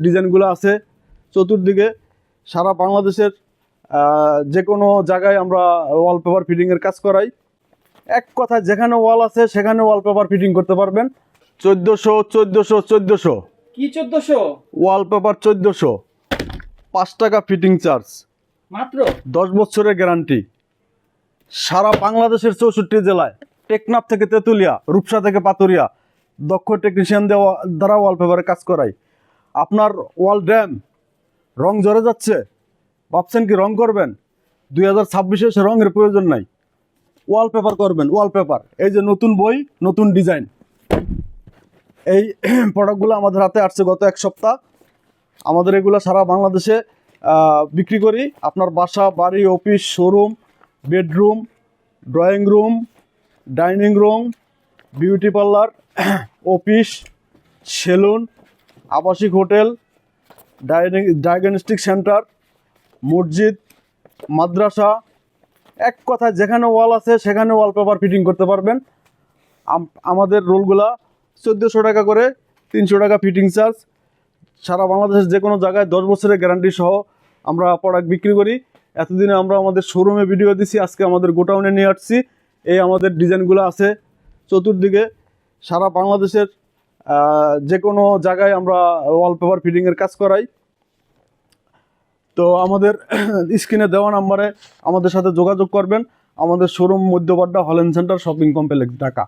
ডিজাইনগুলো আছে চতুর্দিকে সারা বাংলাদেশের যে কোনো জায়গায় আমরা ওয়ালপেপার ফিটিংয়ের কাজ করাই। এক কথায় যেখানে ওয়াল আছে সেখানে ওয়ালপেপার ফিটিং করতে পারবেন। 1400 কি 1400? ওয়ালপেপার 1400, 5 টাকা ফিটিং চার্জ, মাত্র 10 বছরের গ্যারান্টি। সারা বাংলাদেশের 64 জেলায়, টেকনাফ থেকে তেঁতুলিয়া, রূপসা থেকে পাতুরিয়া, দক্ষ টেকনিশিয়ান দ্বারা ওয়ালপেপারের কাজ করাই। আপনার ওয়াল ড্যাম রং ঝরে যাচ্ছে, ভাবছেন কি রং করবেন? 2026-এ সে রঙের প্রয়োজন নাই, ওয়ালপেপার করবেন। ওয়ালপেপার, এই যে নতুন বই, নতুন ডিজাইন, এই প্রোডাক্টগুলো আমাদের হাতে আসছে গত এক সপ্তাহ। আমাদের এগুলো সারা বাংলাদেশে বিক্রি করি। আপনার বাসা, বাড়ি, office, showroom, bedroom, drawing room, dining room, beauty parlour, office, salon, আবাসিক হোটেল, ডায়াগনস্টিক সেন্টার, মসজিদ, মাদ্রাসা, এক কথায় যেখানে ওয়াল আছে সেখানে ওয়ালপেপার ফিটিং করতে পারবেন। আমাদের রোলগুলা 1400 টাকা করে, 300 টাকা ফিটিং চার্জ। সারা বাংলাদেশের যে কোনো জায়গায় 10 বছরের গ্যারান্টি সহ আমরা প্রোডাক্ট বিক্রি করি। এতদিনে আমরা আমাদের শোরুমে ভিডিও দিছি, আজকে আমাদের গোডাউনে নিয়ে আসছি। এই আমাদের ডিজাইনগুলো আছে চতুর্দিকে সারা বাংলাদেশের যে কোনো জায়গায় আমরা ওয়ালপেপার ফিটিংয়ের কাজ করাই। তো আমাদের স্ক্রিনে দেওয়া নাম্বারে আমাদের সাথে যোগাযোগ করবেন। আমাদের showroom Madhya Badda Holland center shopping complex, Dhaka.